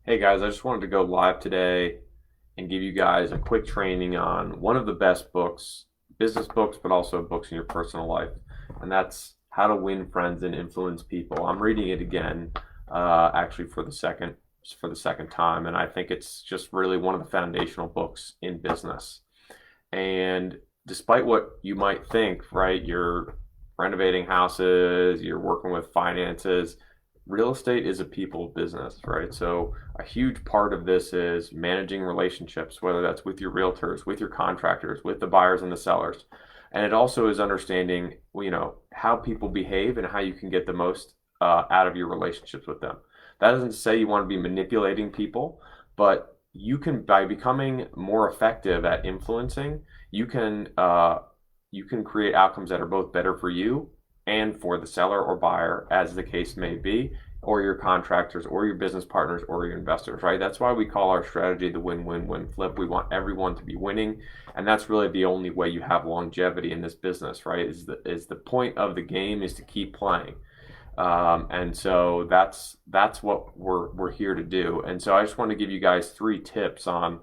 Hey guys, I just wanted to go live today and give you guys a quick training on one of the best books, business books, but also books in your personal life. And that's How to Win Friends and Influence People. I'm reading it again, actually for the second time, and I think it's just really one of the foundational books in business. And despite what you might think, right, you're renovating houses, you're working with finances, real estate is a people business, right? So a huge part of this is managing relationships, whether that's with your realtors, with your contractors, with the buyers and the sellers. And it also is understanding, how people behave and how you can get the most out of your relationships with them. That doesn't say you want to be manipulating people, but you can, by becoming more effective at influencing, you can you can create outcomes that are both better for you and for the seller or buyer, as the case may be, or your contractors, or your business partners, or your investors, right? That's why we call our strategy the win-win-win flip. We want everyone to be winning, and that's really the only way you have longevity in this business, right? Is the point of the game is to keep playing. And so that's what we're here to do. And so I just want to give you guys three tips on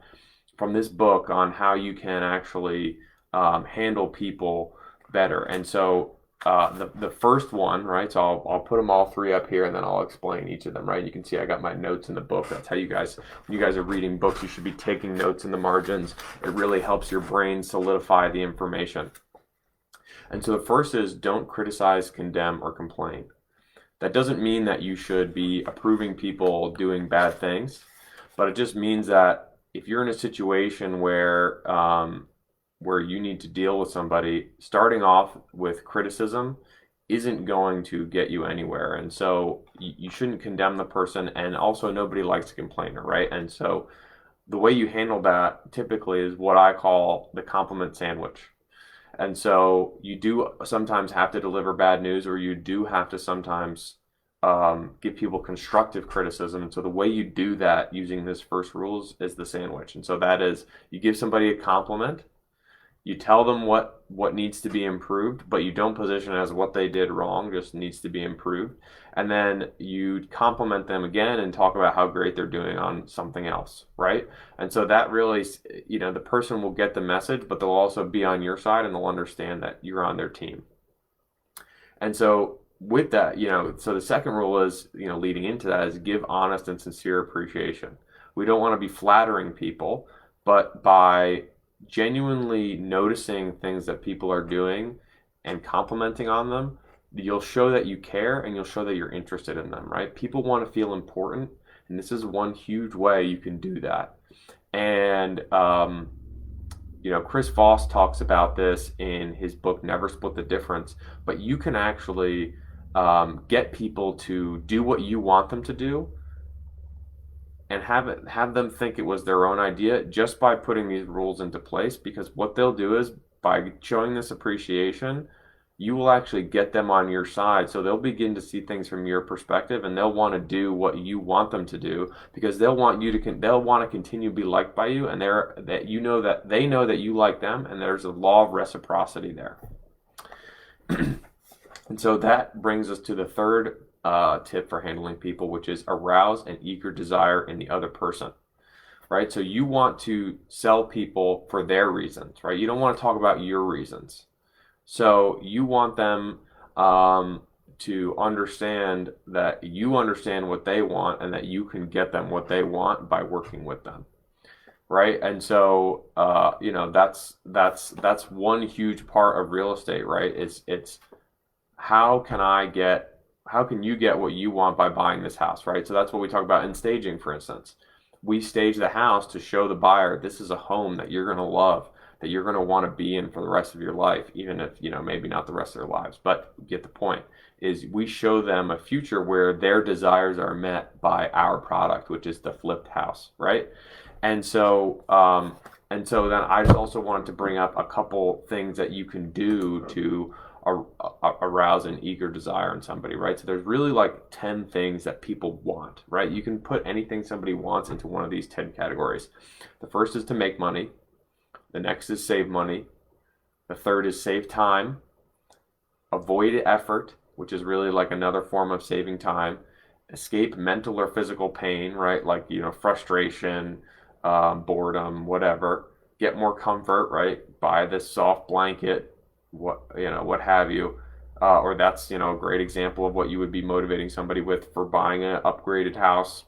from this book on how you can actually handle people better. And so the first one, right? So I'll put them all three up here, and then I'll explain each of them, right? You can see I got my notes in the book. That's how when you guys are reading books, you should be taking notes in the margins. It really helps your brain solidify the information. And so the first is don't criticize, condemn, or complain. That doesn't mean that you should be approving people doing bad things, but it just means that if you're in a situation where you need to deal with somebody, starting off with criticism isn't going to get you anywhere. And so you shouldn't condemn the person, and also nobody likes a complainer, right? And so the way you handle that typically is what I call the compliment sandwich. And so you do sometimes have to deliver bad news, or you do have to sometimes give people constructive criticism. And so the way you do that using this first rules is the sandwich. And so that is, you give somebody a compliment, you tell them what needs to be improved, but you don't position it as what they did wrong, just needs to be improved. And then you compliment them again and talk about how great they're doing on something else, right? And so that really, the person will get the message, but they'll also be on your side, and they'll understand that you're on their team. And so with that, so the second rule is, leading into that, is give honest and sincere appreciation. We don't want to be flattering people, but by genuinely noticing things that people are doing and complimenting on them, you'll show that you care, and you'll show that you're interested in them, right? People want to feel important, and this is one huge way you can do that. And Chris Voss talks about this in his book Never Split the Difference, but you can actually get people to do what you want them to do, and have them think it was their own idea, just by putting these rules into place. Because what they'll do is, by showing this appreciation, you will actually get them on your side. So they'll begin to see things from your perspective, and they'll want to do what you want them to do, because they'll want to continue to be liked by you, and they know that you like them, and there's a law of reciprocity there. And so that brings us to the third tip for handling people, which is arouse an eager desire in the other person, right? So you want to sell people for their reasons, right? You don't want to talk about your reasons. So you want them to understand that you understand what they want, and that you can get them what they want by working with them, right? And so that's one huge part of real estate, right? It's how can you get what you want by buying this house, right? So that's what we talk about in staging, for instance. We stage the house to show the buyer this is a home that you're going to love, that you're going to want to be in for the rest of your life, even if, maybe not the rest of their lives. But you get the point, is we show them a future where their desires are met by our product, which is the flipped house, right? And so then I just also wanted to bring up a couple things that you can do to arouse an eager desire in somebody, right? So there's really like 10 things that people want, right? You can put anything somebody wants into one of these 10 categories. The first is to make money. The next is save money. The third is save time. Avoid effort, which is really like another form of saving time. escape mental or physical pain, right? Like, frustration, boredom, whatever. Get more comfort, right? Buy this soft blanket, what have you. Or that's, a great example of what you would be motivating somebody with for buying an upgraded house.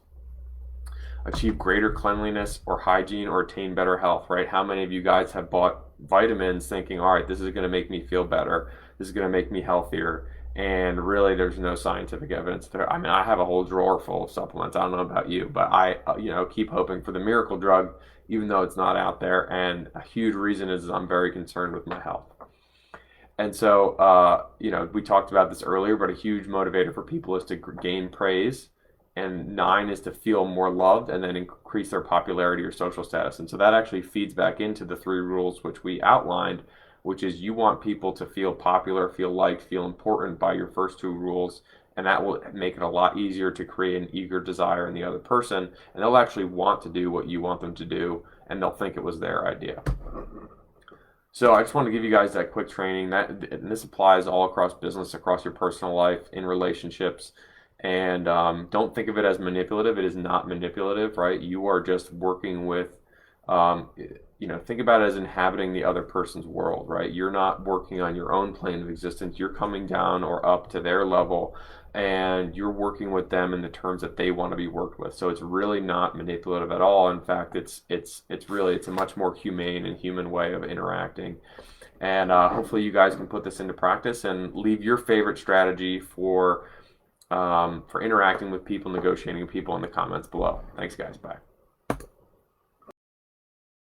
Achieve greater cleanliness or hygiene or attain better health, right? How many of you guys have bought vitamins thinking, all right, this is going to make me feel better, this is going to make me healthier, and really there's no scientific evidence there. I mean, I have a whole drawer full of supplements. I don't know about you, but I keep hoping for the miracle drug even though it's not out there, and a huge reason is I'm very concerned with my health. And so, we talked about this earlier, but a huge motivator for people is to gain praise. And 9 is to feel more loved and then increase their popularity or social status. And so that actually feeds back into the 3 rules which we outlined, which is you want people to feel popular, feel liked, feel important by your first 2 rules. And that will make it a lot easier to create an eager desire in the other person. And they'll actually want to do what you want them to do, and they'll think it was their idea. So I just want to give you guys that quick training. And this applies all across business, across your personal life, in relationships. And don't think of it as manipulative. It is not manipulative, right? You are just working with, think about it as inhabiting the other person's world, right? You're not working on your own plane of existence. You're coming down or up to their level, and you're working with them in the terms that they want to be worked with. So it's really not manipulative at all. In fact, it's a much more humane and human way of interacting. And hopefully you guys can put this into practice and leave your favorite strategy for interacting with people, negotiating with people in the comments below. Thanks, guys. Bye.